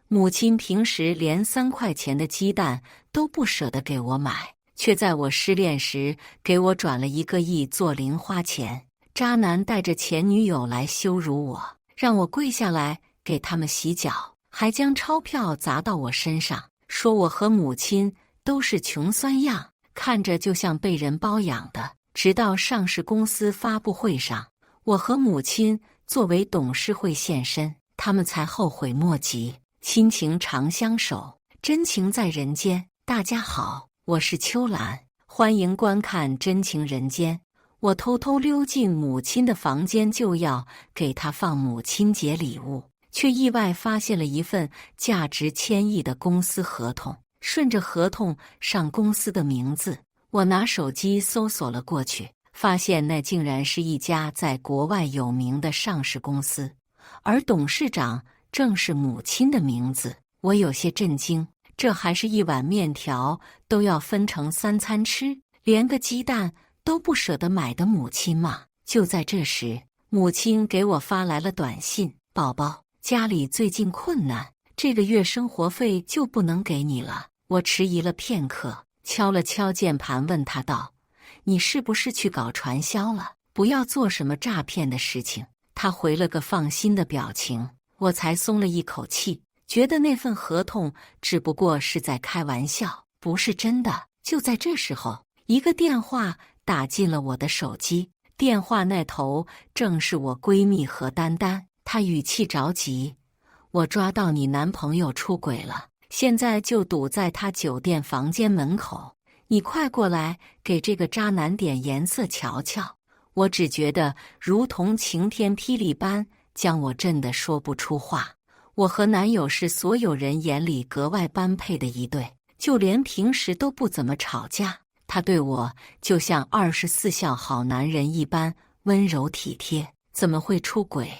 母亲平时连3块钱的鸡蛋都不舍得给我买，却在我失恋时给我转了1个亿做零花钱。渣男带着前女友来羞辱我，让我跪下来给他们洗脚，还将钞票砸到我身上，说我和母亲都是穷酸样，看着就像被人包养的。直到上市公司发布会上，我和母亲作为董事会现身，他们才后悔莫及。亲情长相守，真情在人间。大家好，我是秋兰，欢迎观看《真情人间》。我偷偷溜进母亲的房间，就要给她放母亲节礼物，却意外发现了一份价值1000亿的公司合同。顺着合同上公司的名字，我拿手机搜索了过去，发现那竟然是一家在国外有名的上市公司，而董事长正是母亲的名字。我有些震惊，这还是一碗面条都要分成3餐吃，连个鸡蛋都不舍得买的母亲吗？就在这时，母亲给我发来了短信：宝宝，家里最近困难，这个月生活费就不能给你了。我迟疑了片刻，敲了敲键盘问他道：你是不是去搞传销了？不要做什么诈骗的事情。他回了个放心的表情，我才松了一口气，觉得那份合同只不过是在开玩笑，不是真的。就在这时候，一个电话打进了我的手机，电话那头正是我闺蜜何丹丹。她语气着急：我抓到你男朋友出轨了，现在就堵在他酒店房间门口，你快过来给这个渣男点颜色瞧瞧。我只觉得如同晴天霹雳般将我震得说不出话。我和男友是所有人眼里格外般配的一对，就连平时都不怎么吵架，他对我就像24孝好男人一般温柔体贴，怎么会出轨？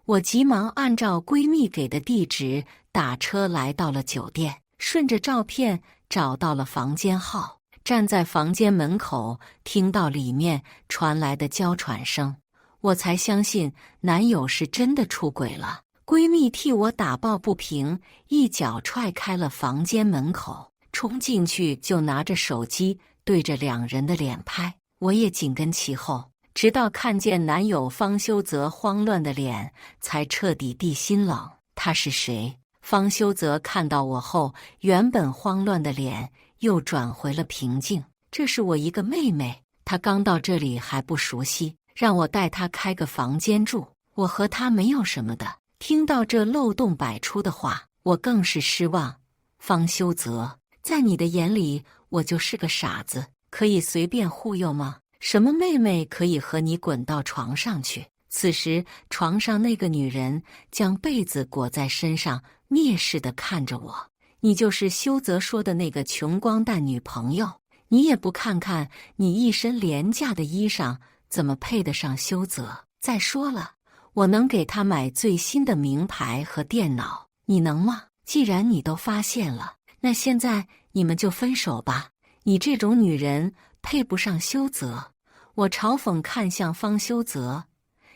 我急忙按照闺蜜给的地址打车来到了酒店，顺着照片找到了房间号，站在房间门口，听到里面传来的娇喘声，我才相信男友是真的出轨了。闺蜜替我打抱不平，一脚踹开了房间门口，冲进去就拿着手机对着2人的脸拍，我也紧跟其后，直到看见男友方修泽慌乱的脸，才彻底地心冷。他是谁？方修泽看到我后，原本慌乱的脸又转回了平静。这是我一个妹妹，她刚到这里还不熟悉，让我带她开个房间住，我和她没有什么的。听到这漏洞百出的话，我更是失望。方修泽，在你的眼里，我就是个傻子，可以随便忽悠吗？什么妹妹可以和你滚到床上去？此时，床上那个女人将被子裹在身上，蔑视地看着我。你就是修泽说的那个穷光蛋女朋友？你也不看看你一身廉价的衣裳，怎么配得上修泽？再说了，我能给他买最新的名牌和电脑，你能吗？既然你都发现了，那现在你们就分手吧。你这种女人配不上修泽。我嘲讽看向方修泽，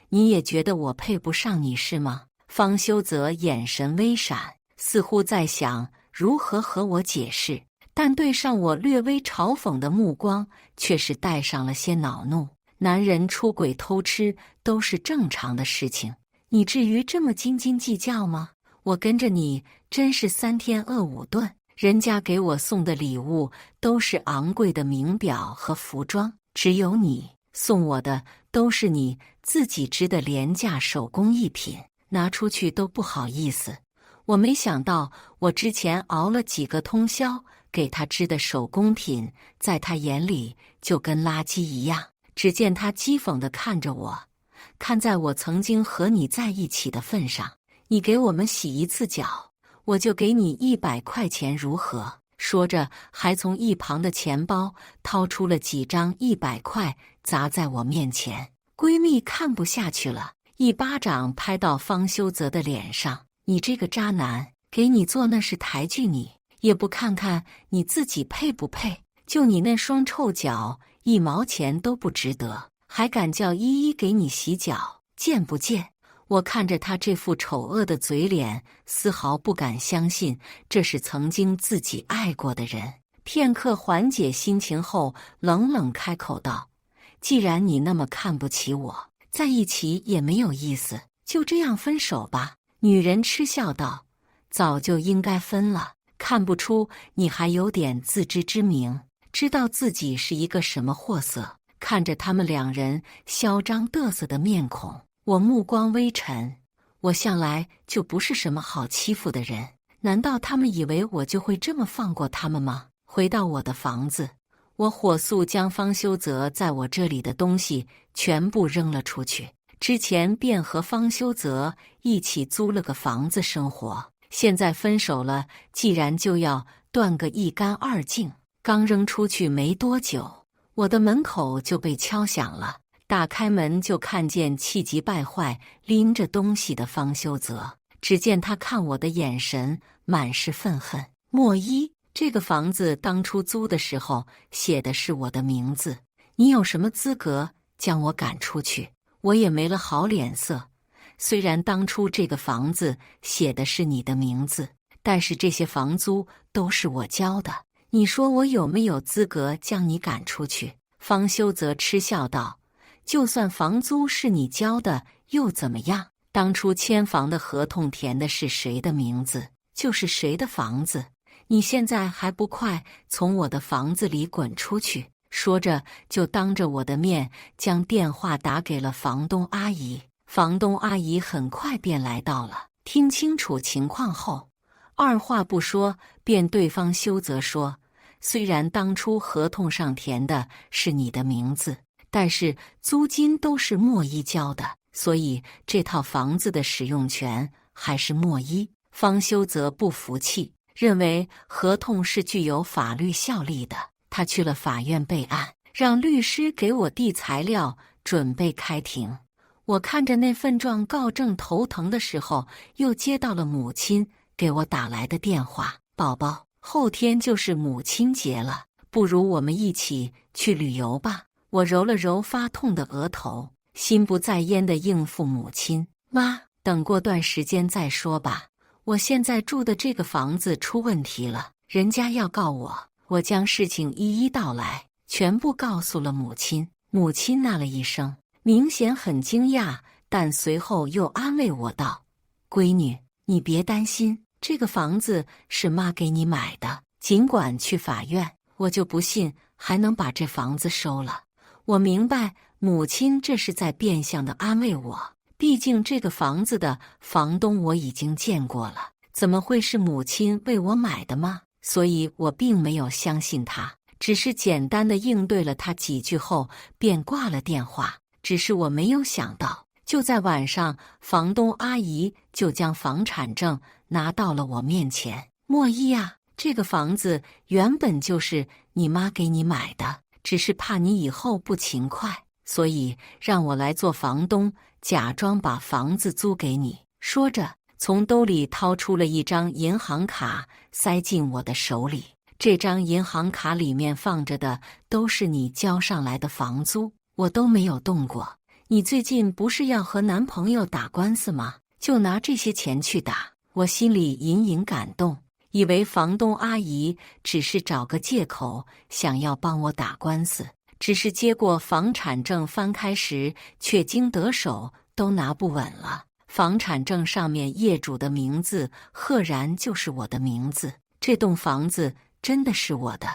你也觉得我配不上你是吗？方修泽眼神微闪，似乎在想如何和我解释，但对上我略微嘲讽的目光，却是带上了些恼怒。男人出轨偷吃都是正常的事情，你至于这么斤斤计较吗？我跟着你真是3天饿5顿，人家给我送的礼物都是昂贵的名表和服装，只有你送我的都是你自己织的廉价手工艺品，拿出去都不好意思。我没想到我之前熬了几个通宵给他织的手工品，在他眼里就跟垃圾一样。只见他讥讽地看着我，看在我曾经和你在一起的份上，你给我们洗一次脚，我就给你100块钱如何？说着还从一旁的钱包掏出了几张100块砸在我面前。闺蜜看不下去了，一巴掌拍到方修泽的脸上，你这个渣男，给你做那是抬举你，也不看看你自己配不配，就你那双臭脚1毛钱都不值得，还敢叫依依给你洗脚，贱不贱？我看着他这副丑恶的嘴脸，丝毫不敢相信这是曾经自己爱过的人。片刻缓解心情后，冷冷开口道：“既然你那么看不起我，在一起也没有意思，就这样分手吧。”女人嗤笑道：“早就应该分了，看不出你还有点自知之明，知道自己是一个什么货色。”看着他们两人嚣张得瑟的面孔，我目光微沉。我向来就不是什么好欺负的人，难道他们以为我就会这么放过他们吗？回到我的房子，我火速将方修泽在我这里的东西全部扔了出去。之前便和方修泽一起租了个房子生活，现在分手了，既然就要断个一干二净。刚扔出去没多久，我的门口就被敲响了。打开门就看见气急败坏拎着东西的方修泽，只见他看我的眼神满是愤恨。莫一，这个房子当初租的时候写的是我的名字，你有什么资格将我赶出去？我也没了好脸色。虽然当初这个房子写的是你的名字，但是这些房租都是我交的，你说我有没有资格将你赶出去？方修泽嗤笑道：“就算房租是你交的，又怎么样？当初签房的合同填的是谁的名字，就是谁的房子。你现在还不快从我的房子里滚出去！”说着，就当着我的面将电话打给了房东阿姨。房东阿姨很快便来到了，听清楚情况后，二话不说便对方修泽说：“虽然当初合同上填的是你的名字，但是租金都是莫一交的，所以这套房子的使用权还是莫一。”方修泽不服气，认为合同是具有法律效力的。他去了法院备案，让律师给我递材料，准备开庭。我看着那份状告正头疼的时候，又接到了母亲给我打来的电话：“宝宝，后天就是母亲节了，不如我们一起去旅游吧。”我揉了揉发痛的额头，心不在焉地应付母亲：“妈，等过段时间再说吧。我现在住的这个房子出问题了，人家要告我。”我将事情一一道来，全部告诉了母亲。母亲呐了一声，明显很惊讶，但随后又安慰我道：“闺女，你别担心，这个房子是妈给你买的，尽管去法院，我就不信还能把这房子收了。”我明白母亲这是在变相的安慰我，毕竟这个房子的房东我已经见过了，怎么会是母亲为我买的吗？所以我并没有相信他，只是简单的应对了他几句后便挂了电话。只是我没有想到，就在晚上，房东阿姨就将房产证拿到了我面前。“莫一啊，这个房子原本就是你妈给你买的，只是怕你以后不勤快，所以让我来做房东，假装把房子租给你。”说着，从兜里掏出了一张银行卡，塞进我的手里。这张银行卡里面放着的都是你交上来的房租，我都没有动过。你最近不是要和男朋友打官司吗？就拿这些钱去打。我心里隐隐感动，以为房东阿姨只是找个借口想要帮我打官司，只是接过房产证翻开时，却经得手都拿不稳了。房产证上面业主的名字赫然就是我的名字，这栋房子真的是我的。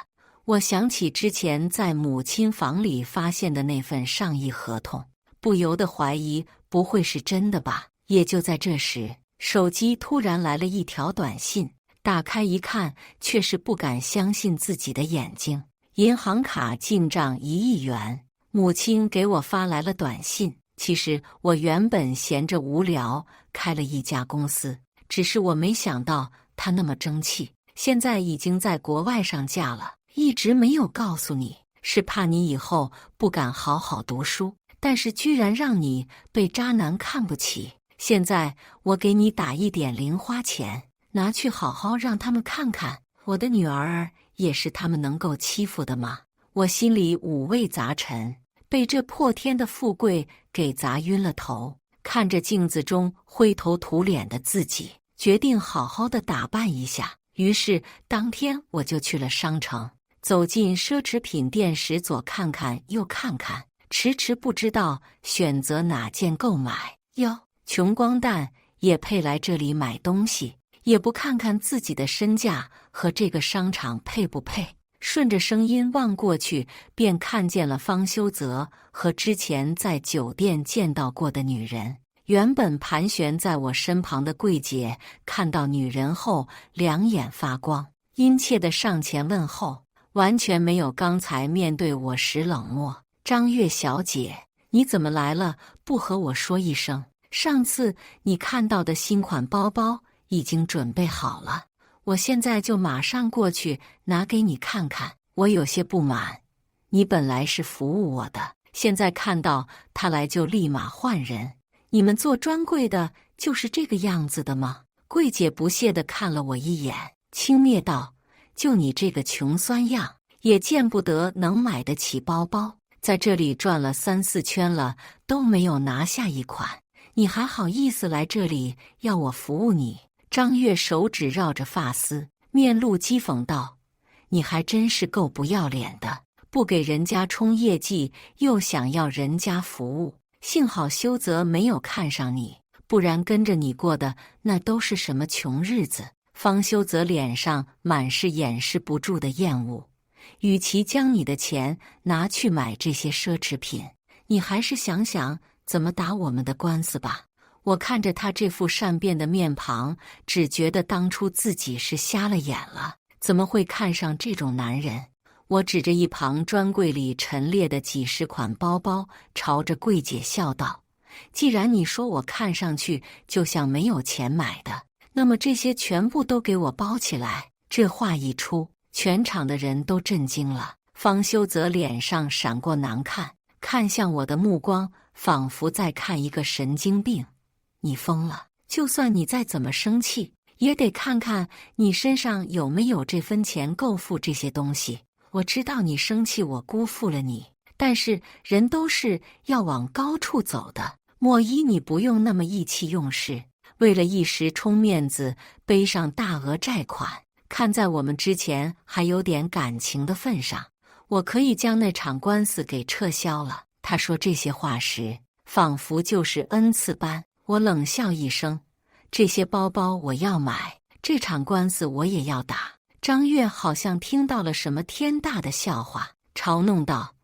我想起之前在母亲房里发现的那份上亿合同，不由得怀疑不会是真的吧。也就在这时，手机突然来了一条短信，打开一看，却是不敢相信自己的眼睛。银行卡进账1亿元，母亲给我发来了短信。其实我原本闲着无聊开了一家公司，只是我没想到他那么争气，现在已经在国外上架了。一直没有告诉你，是怕你以后不敢好好读书，但是居然让你被渣男看不起。现在我给你打一点零花钱，拿去好好让他们看看，我的女儿也是他们能够欺负的吗？我心里五味杂陈，被这破天的富贵给砸晕了头，看着镜子中灰头土脸的自己，决定好好的打扮一下。于是当天我就去了商城，走进奢侈品店时左看看右看看，迟迟不知道选择哪件购买。哟，穷光蛋也配来这里买东西，也不看看自己的身价和这个商场配不配。顺着声音望过去，便看见了方修泽和之前在酒店见到过的女人。原本盘旋在我身旁的柜姐看到女人后，两眼发光，殷切地上前问候，完全没有刚才面对我时冷漠。张月小姐，你怎么来了？不和我说一声？上次你看到的新款包包已经准备好了，我现在就马上过去拿给你看看。我有些不满，你本来是服务我的，现在看到他来就立马换人。你们做专柜的就是这个样子的吗？柜姐不屑地看了我一眼，轻蔑道：就你这个穷酸样，也见不得能买得起包包，在这里转了3、4圈了，都没有拿下一款，你还好意思来这里要我服务你？张月手指绕着发丝，面露讥讽道：你还真是够不要脸的，不给人家冲业绩，又想要人家服务。幸好修泽没有看上你，不然跟着你过的那都是什么穷日子。方修泽脸上满是掩饰不住的厌恶，与其将你的钱拿去买这些奢侈品，你还是想想怎么打我们的官司吧。我看着他这副善变的面庞，只觉得当初自己是瞎了眼了，怎么会看上这种男人？我指着一旁专柜里陈列的几十款包包，朝着柜姐笑道：既然你说我看上去就像没有钱买的，那么这些全部都给我包起来。这话一出，全场的人都震惊了。方修泽脸上闪过难看，看向我的目光仿佛在看一个神经病。你疯了？就算你再怎么生气，也得看看你身上有没有这分钱够付这些东西。我知道你生气我辜负了你，但是人都是要往高处走的，莫依你不用那么意气用事，为了一时充面子背上大额债款。看在我们之前还有点感情的份上，我可以将那场官司给撤销了。他说这些话时，仿佛就是恩赐般。我冷笑一声，这些包包我要买，这场官司我也要打。张月好像听到了什么天大的笑话，嘲弄道：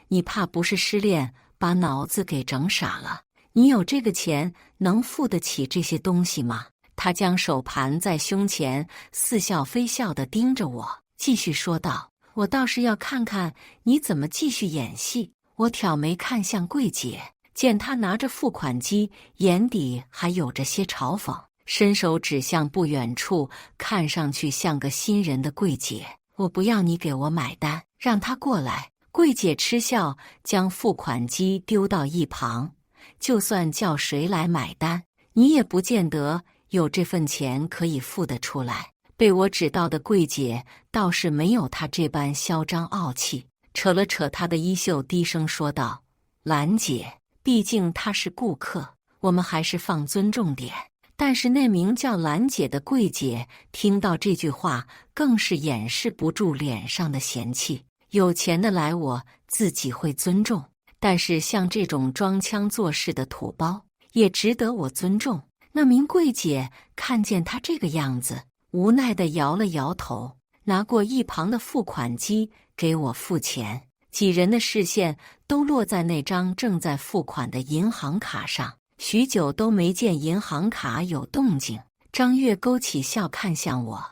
你怕不是失恋把脑子给整傻了？你有这个钱能付得起这些东西吗？他将手盘在胸前，似笑非笑地盯着我，继续说道：我倒是要看看你怎么继续演戏。我挑眉看向柜姐，见她拿着付款机，眼底还有着些嘲讽，伸手指向不远处看上去像个新人的柜姐：我不要你给我买单，让他过来。柜姐嗤笑，将付款机丢到一旁，就算叫谁来买单，你也不见得有这份钱可以付得出来。被我指到的柜姐倒是没有她这般嚣张傲气，扯了扯她的衣袖，低声说道：兰姐，毕竟她是顾客，我们还是放尊重点。但是那名叫兰姐的柜姐听到这句话，更是掩饰不住脸上的嫌弃。有钱的来我自己会尊重，但是像这种装腔作势的土包也值得我尊重。那名柜姐看见他这个样子，无奈地摇了摇头，拿过一旁的付款机给我付钱。几人的视线都落在那张正在付款的银行卡上，许久都没见银行卡有动静。张月勾起笑看向我：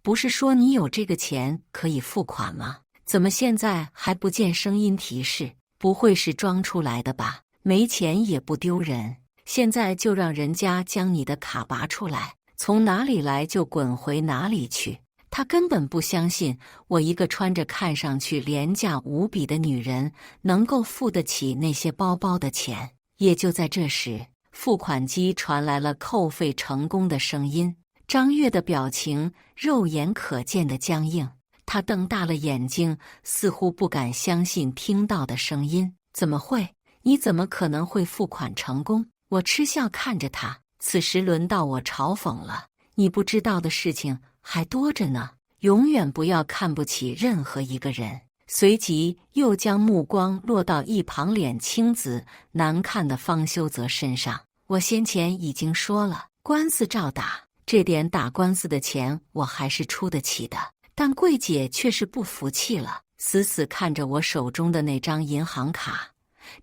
不是说你有这个钱可以付款吗？怎么现在还不见声音提示？不会是装出来的吧？没钱也不丢人，现在就让人家将你的卡拔出来，从哪里来就滚回哪里去。他根本不相信我一个穿着看上去廉价无比的女人能够付得起那些包包的钱。也就在这时，付款机传来了扣费成功的声音。张月的表情肉眼可见的僵硬，他瞪大了眼睛，似乎不敢相信听到的声音。怎么会？你怎么可能会付款成功？我嗤笑看着他，此时轮到我嘲讽了。你不知道的事情还多着呢，永远不要看不起任何一个人。随即又将目光落到一旁脸青紫难看的方修泽身上。我先前已经说了，官司照打，这点打官司的钱我还是出得起的。但桂姐却是不服气了，死死看着我手中的那张银行卡。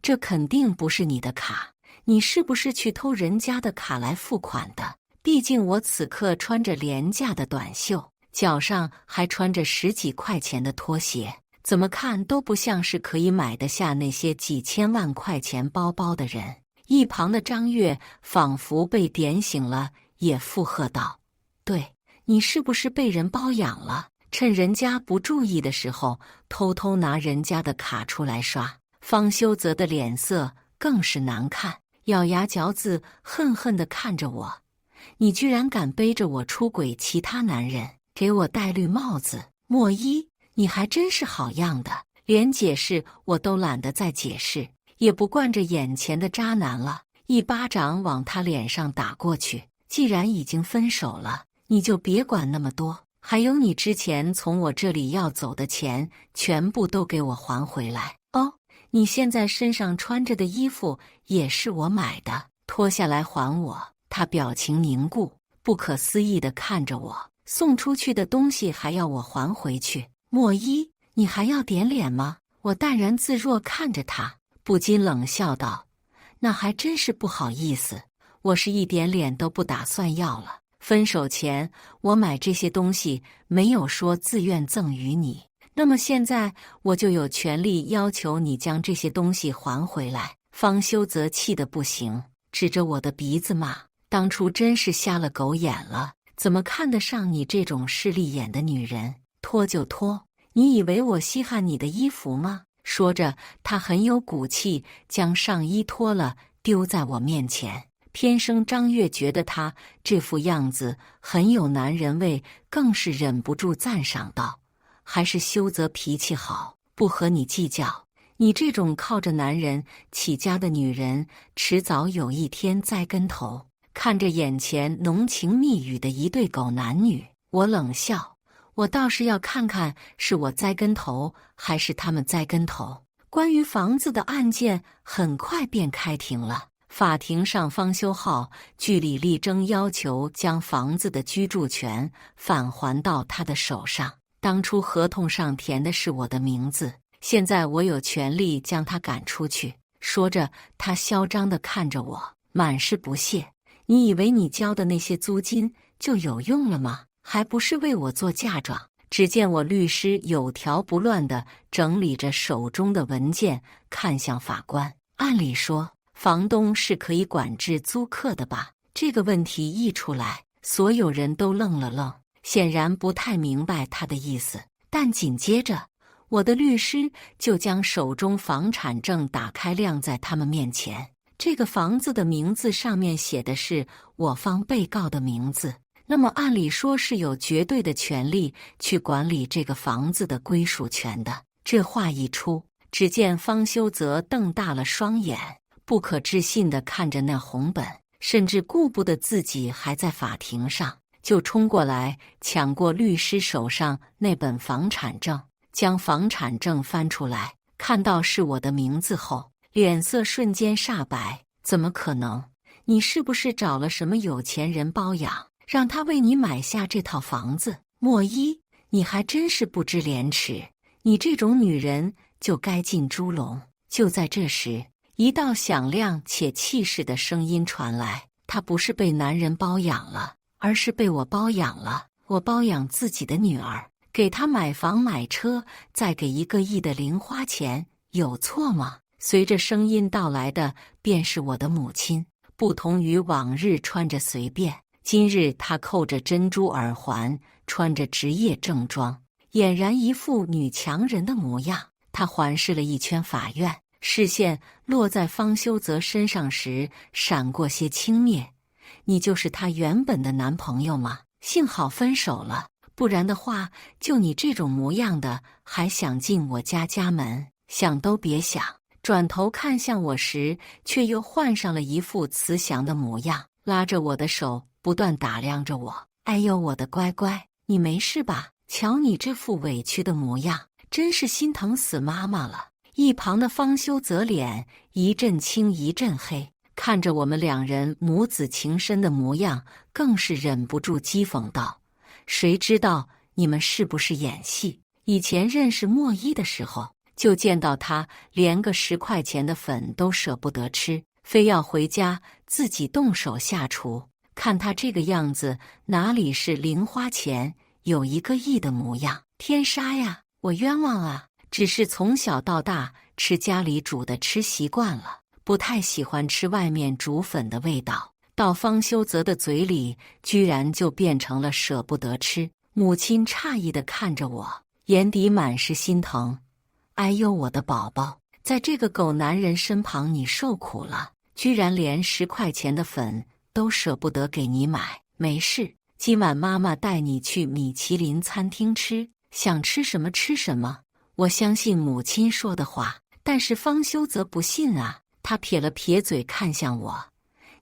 这肯定不是你的卡，你是不是去偷人家的卡来付款的？毕竟我此刻穿着廉价的短袖，脚上还穿着10几块钱的拖鞋，怎么看都不像是可以买得下那些几千万块钱包包的人。一旁的张月仿佛被点醒了，也附和道：对，你是不是被人包养了？趁人家不注意的时候，偷偷拿人家的卡出来刷。方修泽的脸色更是难看，咬牙嚼字，恨恨地看着我。你居然敢背着我出轨其他男人，给我戴绿帽子！莫一，你还真是好样的，连解释我都懒得再解释，也不惯着眼前的渣男了，一巴掌往他脸上打过去。既然已经分手了，你就别管那么多，还有你之前从我这里要走的钱，全部都给我还回来哦。你现在身上穿着的衣服也是我买的，脱下来还我。他表情凝固，不可思议地看着我，送出去的东西还要我还回去？莫一，你还要点脸吗？我淡然自若看着他，不禁冷笑道：那还真是不好意思，我是一点脸都不打算要了。分手前我买这些东西没有说自愿赠与你，那么现在我就有权利要求你将这些东西还回来。方修泽气得不行，指着我的鼻子骂：当初真是瞎了狗眼了，怎么看得上你这种势利眼的女人？脱就脱，你以为我稀罕你的衣服吗？说着，他很有骨气，将上衣脱了，丢在我面前。偏生张月觉得他这副样子很有男人味，更是忍不住赞赏道：还是修泽脾气好，不和你计较。你这种靠着男人起家的女人，迟早有一天栽跟头。看着眼前浓情蜜语的一对狗男女，我冷笑：我倒是要看看是我栽跟头，还是他们栽跟头。关于房子的案件很快便开庭了。法庭上，方修浩据理力争，要求将房子的居住权返还到他的手上。当初合同上填的是我的名字，现在我有权利将他赶出去。说着，他嚣张地看着我，满是不屑。你以为你交的那些租金就有用了吗？还不是为我做嫁妆。只见我律师有条不乱地整理着手中的文件，看向法官。按理说，房东是可以管制租客的吧？这个问题一出来，所有人都愣了愣，显然不太明白他的意思。但紧接着，我的律师就将手中房产证打开，晾在他们面前。这个房子的名字上面写的是我方被告的名字，那么按理说是有绝对的权利去管理这个房子的归属权的。这话一出，只见方修泽瞪大了双眼，不可置信地看着那红本，甚至顾不得自己还在法庭上，就冲过来抢过律师手上那本房产证，将房产证翻出来，看到是我的名字后，脸色瞬间煞白。怎么可能？你是不是找了什么有钱人包养，让他为你买下这套房子？莫一，你还真是不知廉耻，你这种女人就该进猪笼。就在这时，一道响亮且气势的声音传来：她不是被男人包养了，而是被我包养了。我包养自己的女儿，给她买房买车，再给1个亿的零花钱，有错吗？随着声音到来的便是我的母亲，不同于往日穿着随便，今日她扣着珍珠耳环，穿着职业正装，俨然一副女强人的模样。她环视了一圈法院，视线落在方修泽身上时闪过些轻蔑：你就是他原本的男朋友吗？幸好分手了，不然的话，就你这种模样的还想进我家门，想都别想。转头看向我时，却又换上了一副慈祥的模样，拉着我的手，不断打量着我。哎呦，我的乖乖，你没事吧？瞧你这副委屈的模样，真是心疼死妈妈了。一旁的方修泽脸一阵青一阵黑，看着我们两人母子情深的模样，更是忍不住讥讽道：“谁知道你们是不是演戏？以前认识莫一的时候，就见到他连个10块钱的粉都舍不得吃，非要回家自己动手下厨。看他这个样子，哪里是零花钱，有1个亿的模样。天杀呀，我冤枉啊！只是从小到大吃家里煮的吃习惯了，不太喜欢吃外面煮粉的味道。到方修泽的嘴里，居然就变成了舍不得吃。”母亲诧异地看着我，眼底满是心疼。哎呦，我的宝宝，在这个狗男人身旁你受苦了，居然连10块钱的粉都舍不得给你买。没事，今晚妈妈带你去米其林餐厅吃，想吃什么吃什么。我相信母亲说的话，但是方修则不信啊。他撇了撇嘴看向我，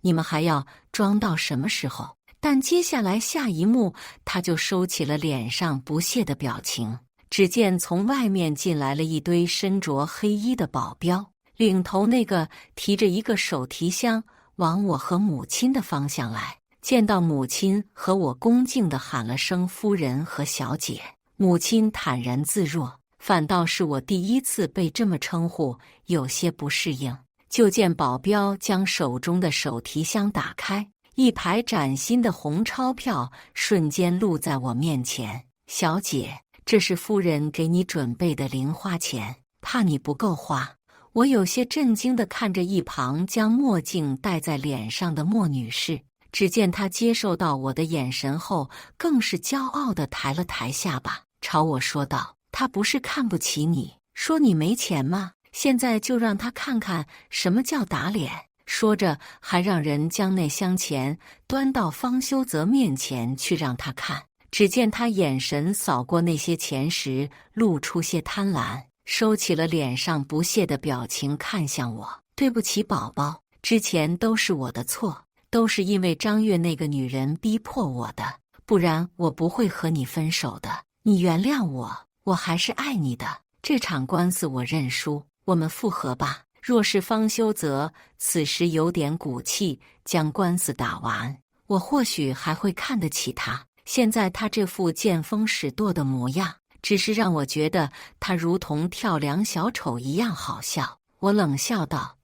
你们还要装到什么时候？但接下来下一幕，他就收起了脸上不屑的表情。只见从外面进来了一堆身着黑衣的保镖，领头那个提着一个手提箱往我和母亲的方向来。见到母亲和我，恭敬地喊了声夫人和小姐。母亲坦然自若，反倒是我第一次被这么称呼，有些不适应。就见保镖将手中的手提箱打开，一排崭新的红钞票瞬间露在我面前。小姐，这是夫人给你准备的零花钱，怕你不够花。我有些震惊地看着一旁将墨镜戴在脸上的莫女士，只见她接受到我的眼神后，更是骄傲地抬了抬下巴，朝我说道：“她不是看不起你，说你没钱吗？现在就让她看看什么叫打脸。”说着，还让人将那箱钱端到方修泽面前去让他看。只见他眼神扫过那些钱时，露出些贪婪，收起了脸上不屑的表情，看向我：“对不起，宝宝，之前都是我的错，都是因为张月那个女人逼迫我的，不然我不会和你分手的。你原谅我，我还是爱你的。这场官司我认输，我们复合吧。”若是方修泽此时有点骨气，将官司打完，我或许还会看得起他。现在他这副见风使舵的模样，只是让我觉得他如同跳梁小丑一样好笑。我冷笑道：“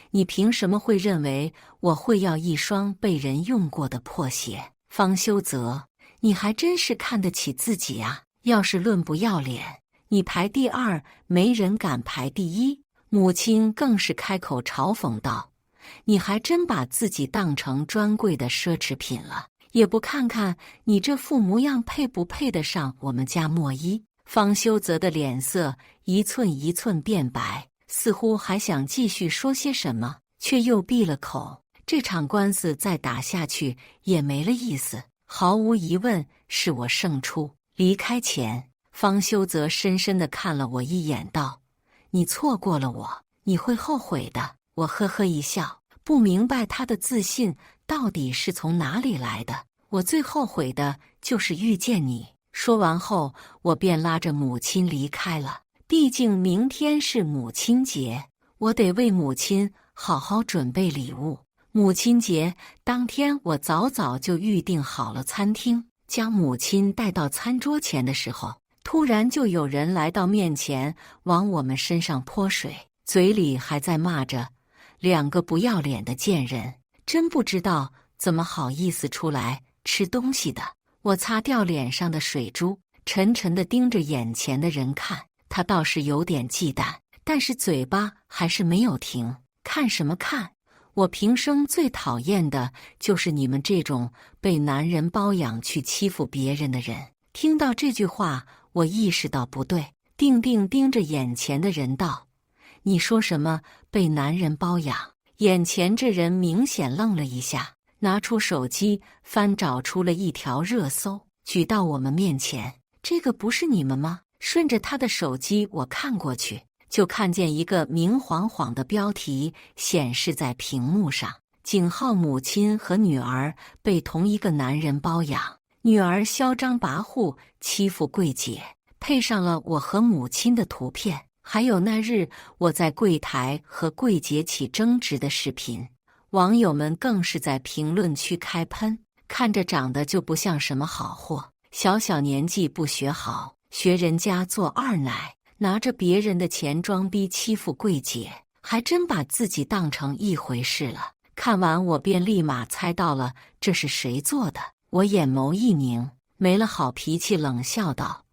你凭什么会认为我会要一双被人用过的破鞋？方修泽，你还真是看得起自己啊！要是论不要脸，你排第2，没人敢排第1。”母亲更是开口嘲讽道：“你还真把自己当成专柜的奢侈品了，也不看看你这副模样配不配得上我们家莫一。”方修泽的脸色一寸一寸变白，似乎还想继续说些什么，却又闭了口。这场官司再打下去也没了意思，毫无疑问是我胜出。离开前，方修泽深深地看了我一眼，道：“你错过了我，你会后悔的。”我呵呵一笑，不明白他的自信到底是从哪里来的。我最后悔的就是遇见你。说完后，我便拉着母亲离开了。毕竟明天是母亲节，我得为母亲好好准备礼物。母亲节当天，我早早就预定好了餐厅。将母亲带到餐桌前的时候，突然就有人来到面前，往我们身上泼水，嘴里还在骂着2个不要脸的贱人，真不知道怎么好意思出来吃东西的。我擦掉脸上的水珠，沉沉地盯着眼前的人看，他倒是有点忌惮，但是嘴巴还是没有停。看什么看？我平生最讨厌的就是你们这种被男人包养去欺负别人的人。听到这句话，我意识到不对，定定盯着眼前的人道：“你说什么被男人包养？”眼前这人明显愣了一下，拿出手机翻找出了一条热搜，举到我们面前。“这个不是你们吗？”顺着他的手机我看过去，就看见一个明晃晃的标题显示在屏幕上：井号母亲和女儿被同一个男人包养，女儿嚣张跋扈欺负柜姐，配上了我和母亲的图片，还有那日我在柜台和柜姐起争执的视频。网友们更是在评论区开喷，看着长得就不像什么好货，小小年纪不学好，学人家做二奶，拿着别人的钱装逼欺负柜姐，还真把自己当成一回事了。看完我便立马猜到了这是谁做的，我眼眸一凝，没了好脾气，冷笑道：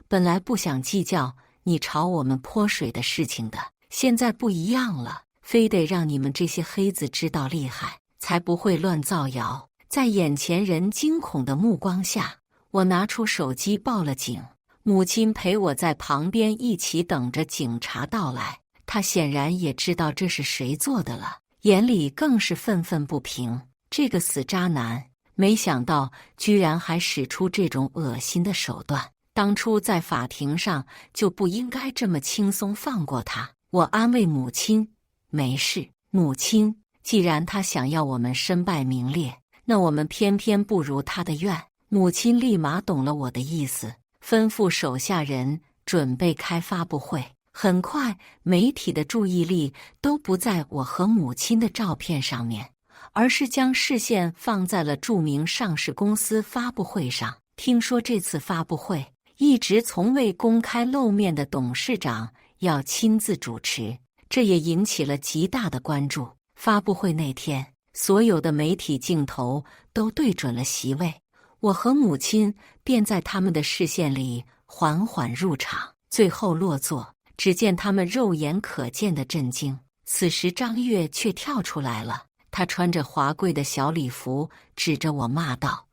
本来不想计较你朝我们泼水的事情的，现在不一样了，非得让你们这些黑子知道厉害，才不会乱造谣。在眼前人惊恐的目光下，我拿出手机报了警。母亲陪我在旁边一起等着警察到来，她显然也知道这是谁做的了，眼里更是愤愤不平。这个死渣男，没想到居然还使出这种恶心的手段，当初在法庭上就不应该这么轻松放过他。我安慰母亲：没事，母亲，既然他想要我们身败名裂，那我们偏偏不如他的愿。母亲立马懂了我的意思，吩咐手下人准备开发布会。很快，媒体的注意力都不在我和母亲的照片上面，而是将视线放在了著名上市公司发布会上。听说这次发布会，一直从未公开露面的董事长要亲自主持，这也引起了极大的关注。发布会那天，所有的媒体镜头都对准了席位，我和母亲便在他们的视线里缓缓入场，最后落座。只见他们肉眼可见的震惊。此时张月却跳出来了，她穿着华贵的小礼服，指着我骂道：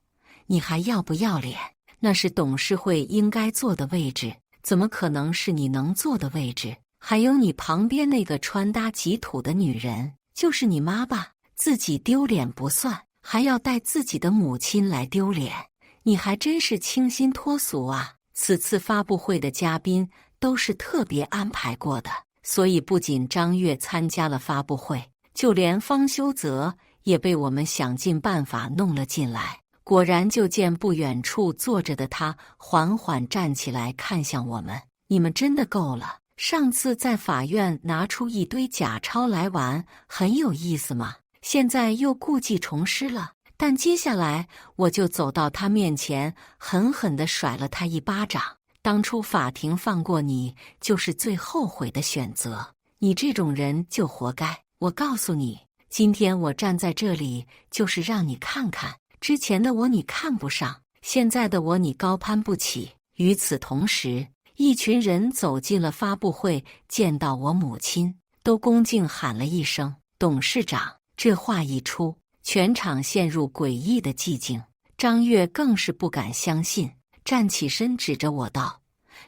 你还要不要脸？那是董事会应该坐的位置，怎么可能是你能坐的位置？还有你旁边那个穿搭极土的女人，就是你妈吧？自己丢脸不算，还要带自己的母亲来丢脸，你还真是清新脱俗啊！此次发布会的嘉宾都是特别安排过的，所以不仅张月参加了发布会，就连方修泽也被我们想尽办法弄了进来。果然，就见不远处坐着的他缓缓站起来，看向我们：你们真的够了！上次在法院拿出一堆假钞来玩，很有意思嘛，现在又故技重施了。但接下来我就走到他面前，狠狠地甩了他一巴掌。当初法庭放过你，就是最后悔的选择。你这种人就活该。我告诉你，今天我站在这里，就是让你看看，之前的我你看不上，现在的我你高攀不起。与此同时，一群人走进了发布会，见到我母亲，都恭敬喊了一声董事长。这话一出，全场陷入诡异的寂静。张月更是不敢相信，站起身指着我道：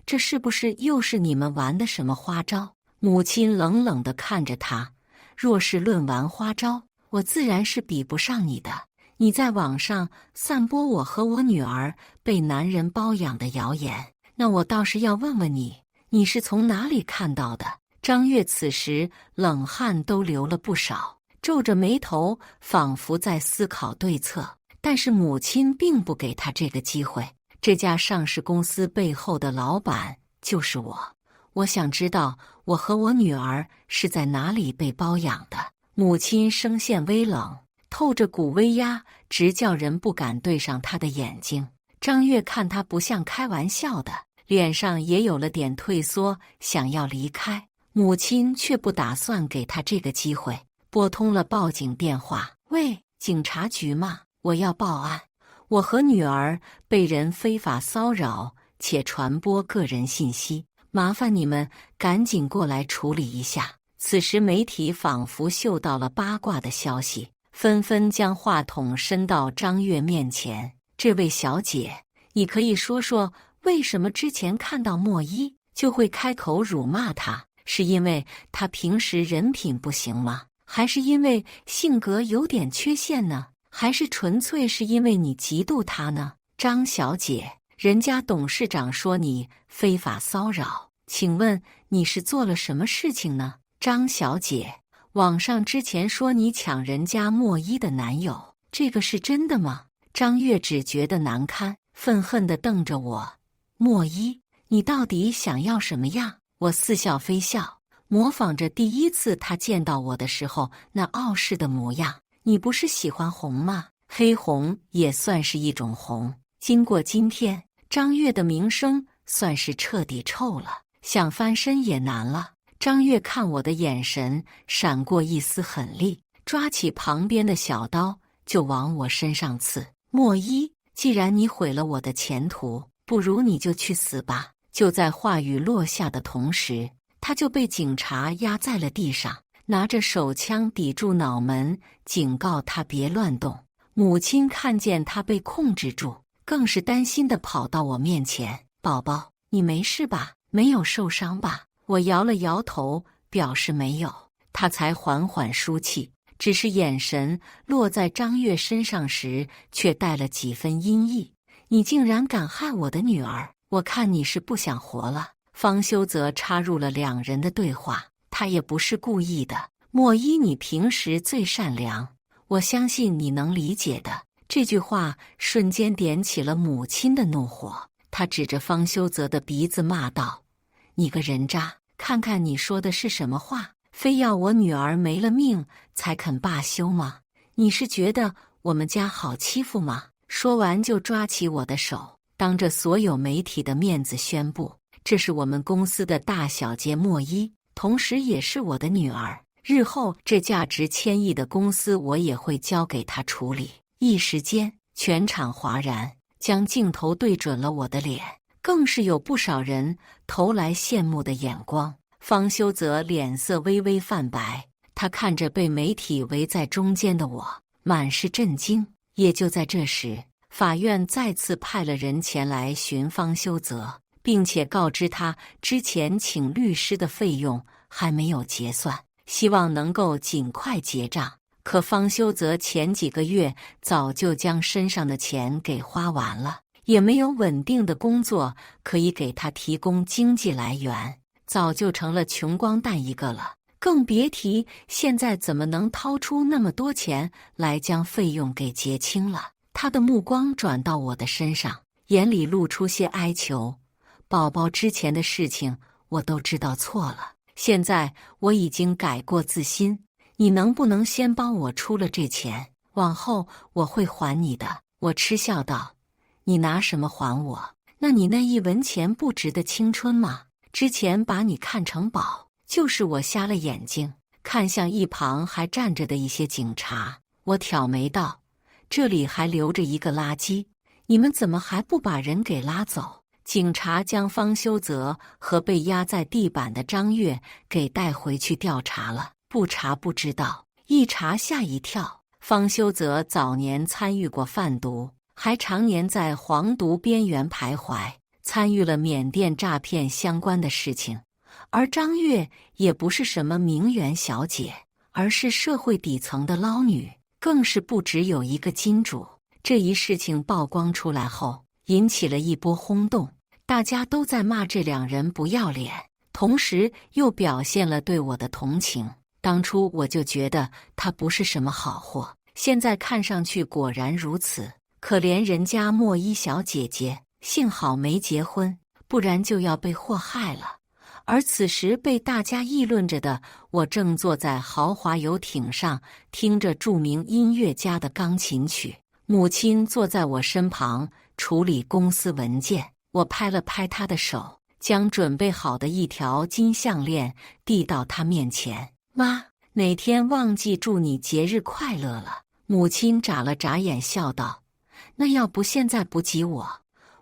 这是不是又是你们玩的什么花招？母亲冷冷地看着他：若是论玩花招，我自然是比不上你的。你在网上散播我和我女儿被男人包养的谣言，那我倒是要问问你，你是从哪里看到的？张月此时冷汗都流了不少，皱着眉头，仿佛在思考对策。但是母亲并不给他这个机会。这家上市公司背后的老板就是我，我想知道我和我女儿是在哪里被包养的。母亲声线微冷，透着股威压，直叫人不敢对上她的眼睛。张月看他不像开玩笑的，脸上也有了点退缩，想要离开。母亲却不打算给他这个机会，拨通了报警电话：喂，警察局吗？我要报案，我和女儿被人非法骚扰且传播个人信息，麻烦你们赶紧过来处理一下。此时媒体仿佛嗅到了八卦的消息，纷纷将话筒伸到张月面前：这位小姐，你可以说说为什么之前看到莫一就会开口辱骂她？是因为她平时人品不行吗？还是因为性格有点缺陷呢？还是纯粹是因为你嫉妒她呢？张小姐，人家董事长说你非法骚扰，请问你是做了什么事情呢？张小姐，网上之前说你抢人家莫一的男友，这个是真的吗？张月只觉得难堪，愤恨地瞪着我。莫一，你到底想要什么样？我似笑非笑，模仿着第一次他见到我的时候那傲视的模样。你不是喜欢红吗？黑红也算是一种红。经过今天，张月的名声算是彻底臭了，想翻身也难了。张月看我的眼神闪过一丝狠厉，抓起旁边的小刀就往我身上刺。莫一，既然你毁了我的前途，不如你就去死吧！就在话语落下的同时，他就被警察压在了地上，拿着手枪抵住脑门，警告他别乱动。母亲看见他被控制住，更是担心地跑到我面前：“宝宝，你没事吧？没有受伤吧？”我摇了摇头，表示没有。他才缓缓舒气，只是眼神落在张月身上时，却带了几分阴翳。你竟然敢害我的女儿！我看你是不想活了。方修则插入了两人的对话，他也不是故意的。莫一，你平时最善良，我相信你能理解的。这句话瞬间点起了母亲的怒火，她指着方修则的鼻子骂道：“你个人渣！看看你说的是什么话！非要我女儿没了命才肯罢休吗？你是觉得我们家好欺负吗？”说完就抓起我的手，当着所有媒体的面子宣布：“这是我们公司的大小姐莫一，同时也是我的女儿。日后这价值千亿的公司，我也会交给她处理。”一时间，全场哗然，将镜头对准了我的脸，更是有不少人投来羡慕的眼光。方修则脸色微微泛白，他看着被媒体围在中间的我，满是震惊。也就在这时，法院再次派了人前来询方修则，并且告知他之前请律师的费用还没有结算，希望能够尽快结账。可方修则前几个月早就将身上的钱给花完了，也没有稳定的工作可以给他提供经济来源，早就成了穷光蛋一个了。更别提现在怎么能掏出那么多钱来将费用给结清了。他的目光转到我的身上，眼里露出些哀求：“宝宝，之前的事情我都知道错了，现在我已经改过自新，你能不能先帮我出了这钱，往后我会还你的。”我嗤笑道：“你拿什么还我？那你那1文钱不值的青春吗？之前把你看成宝，就是我瞎了眼睛。”看向一旁还站着的一些警察，我挑眉道：“这里还留着一个垃圾，你们怎么还不把人给拉走？”警察将方修则和被压在地板的张月给带回去调查了。不查不知道，一查吓一跳。方修则早年参与过贩毒，还常年在黄毒边缘徘徊，参与了缅甸诈骗相关的事情。而张月也不是什么名媛小姐，而是社会底层的捞女，更是不只有一个金主。这一事情曝光出来后，引起了一波轰动，大家都在骂这两人不要脸，同时又表现了对我的同情。当初我就觉得他不是什么好货，现在看上去果然如此。可怜人家莫一小姐姐，幸好没结婚，不然就要被祸害了。而此时被大家议论着的，我正坐在豪华游艇上，听着著名音乐家的钢琴曲。母亲坐在我身旁处理公司文件，我拍了拍她的手，将准备好的一条金项链递到她面前。妈，哪天忘记祝你节日快乐了？母亲眨了眨眼笑道：“那要不现在不急我。”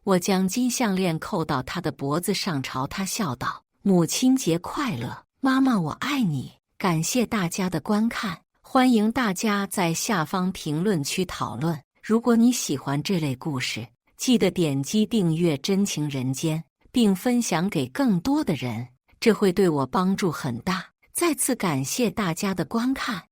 我将金项链扣到她的脖子上，朝她笑道：“母亲节快乐，妈妈我爱你。”感谢大家的观看，欢迎大家在下方评论区讨论。如果你喜欢这类故事，记得点击订阅《真情人间》，并分享给更多的人，这会对我帮助很大。再次感谢大家的观看。